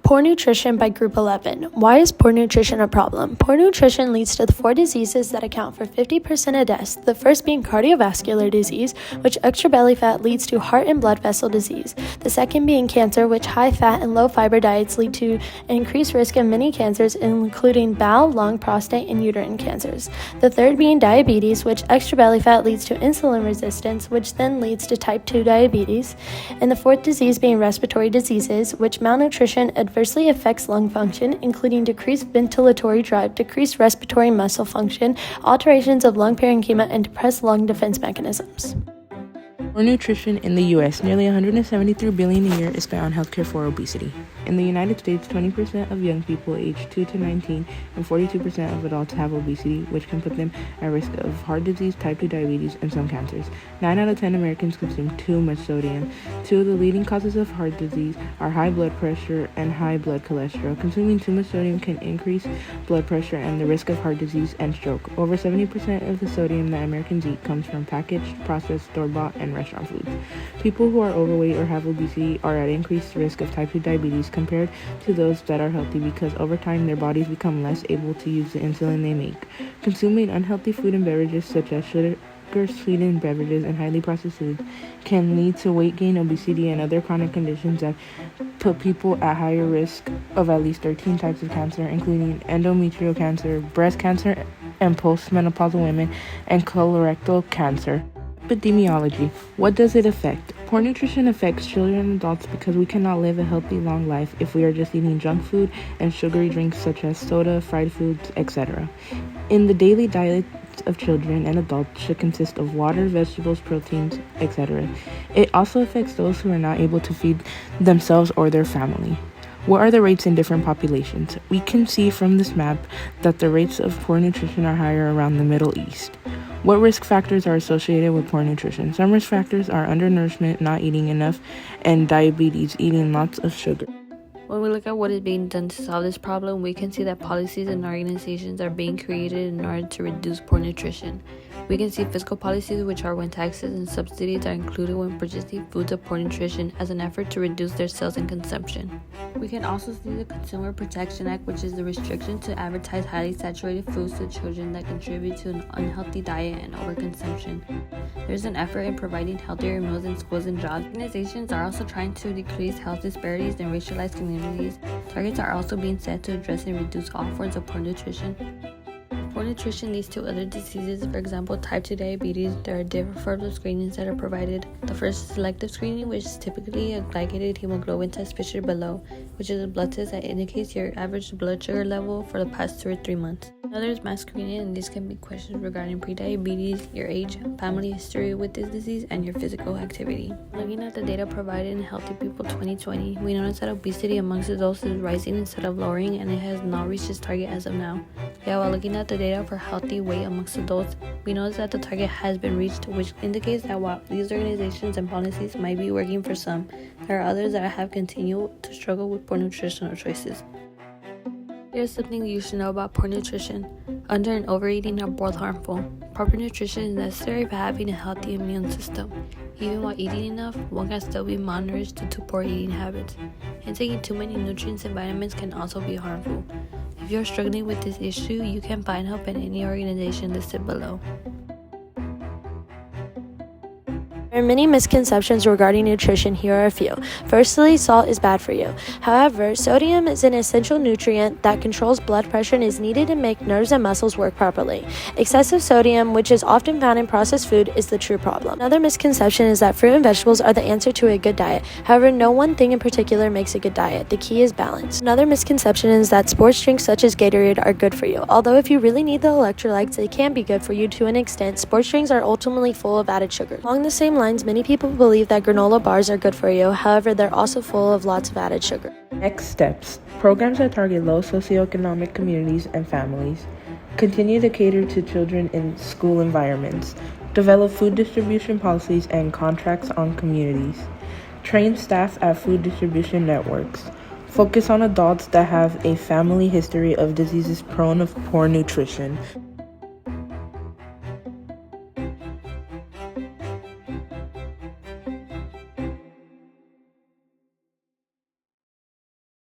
Poor nutrition by Group 11. Why is poor nutrition a problem? Poor nutrition leads to the 4 diseases that account for 50% of deaths, the first being cardiovascular disease, which extra belly fat leads to heart and blood vessel disease. The second being cancer, which high fat and low fiber diets lead to an increased risk of many cancers, including bowel, lung, prostate, and uterine cancers. The third being diabetes, which extra belly fat leads to insulin resistance, which then leads to type 2 diabetes. And the fourth disease being respiratory diseases, which malnutrition adversely affects lung function, including decreased ventilatory drive, decreased respiratory muscle function, alterations of lung parenchyma, and depressed lung defense mechanisms. For nutrition in the U.S., nearly $173 billion a year is spent on healthcare for obesity. In the United States, 20% of young people aged 2 to 19 and 42% of adults have obesity, which can put them at risk of heart disease, type 2 diabetes, and some cancers. 9 out of 10 Americans consume too much sodium. 2 of the leading causes of heart disease are high blood pressure and high blood cholesterol. Consuming too much sodium can increase blood pressure and the risk of heart disease and stroke. Over 70% of the sodium that Americans eat comes from packaged, processed, store-bought, and restaurant foods. People who are overweight or have obesity are at increased risk of type 2 diabetes compared to those that are healthy because over time their bodies become less able to use the insulin they make. Consuming unhealthy food and beverages such as sugar-sweetened beverages and highly processed foods can lead to weight gain, obesity, and other chronic conditions that put people at higher risk of at least 13 types of cancer, including endometrial cancer, breast cancer, and postmenopausal women, and colorectal cancer. Epidemiology. What does it affect? Poor nutrition affects children and adults because we cannot live a healthy, long life if we are just eating junk food and sugary drinks such as soda, fried foods, etc. In the daily diet of children and adults should consist of water, vegetables, proteins, etc. It also affects those who are not able to feed themselves or their family. What are the rates in different populations? We can see from this map that the rates of poor nutrition are higher around the Middle East. What risk factors are associated with poor nutrition? Some risk factors are undernourishment, not eating enough, and diabetes, eating lots of sugar. When we look at what is being done to solve this problem, we can see that policies and organizations are being created in order to reduce poor nutrition. We can see fiscal policies, which are when taxes and subsidies are included when purchasing foods of poor nutrition as an effort to reduce their sales and consumption. We can also see the Consumer Protection Act, which is the restriction to advertise highly saturated foods to children that contribute to an unhealthy diet and overconsumption. There's an effort in providing healthier meals in schools and jobs. Organizations are also trying to decrease health disparities in racialized communities. Targets are also being set to address and reduce all forms of poor nutrition. Poor nutrition leads to other diseases, for example, type 2 diabetes. There are different forms of screenings that are provided. The first is selective screening, which is typically a glycated hemoglobin test pictured below, which is a blood test that indicates your average blood sugar level for the past 2 or 3 months. Another is mass screening, and these can be questions regarding prediabetes, your age, family history with this disease, and your physical activity. Looking at the data provided in Healthy People 2020, we notice that obesity amongst adults is rising instead of lowering, and it has not reached its target as of now. Yeah, while looking at the data for healthy weight amongst adults, we notice that the target has been reached, which indicates that while these organizations and policies might be working for some, there are others that have continued to struggle with poor nutritional choices. Here's something you should know about poor nutrition. Under and overeating are both harmful. Proper nutrition is necessary for having a healthy immune system. Even while eating enough, one can still be malnourished due to poor eating habits. And taking too many nutrients and vitamins can also be harmful. If you're struggling with this issue, you can find help in any organization listed below. There are many misconceptions regarding nutrition. Here are a few. Firstly, salt is bad for you. However, sodium is an essential nutrient that controls blood pressure and is needed to make nerves and muscles work properly. Excessive sodium, which is often found in processed food, is the true problem. Another misconception is that fruit and vegetables are the answer to a good diet. However, no one thing in particular makes a good diet. The key is balance. Another misconception is that sports drinks such as Gatorade are good for you. Although if you really need the electrolytes, they can be good for you to an extent. Sports drinks are ultimately full of added sugar. Along the same lines, many people believe that granola bars are good for you. However, they're also full of lots of added sugar. Next steps. Programs that target low socioeconomic communities and families. Continue to cater to children in school environments. Develop food distribution policies and contracts on communities. Train staff at food distribution networks. Focus on adults that have a family history of diseases prone of poor nutrition.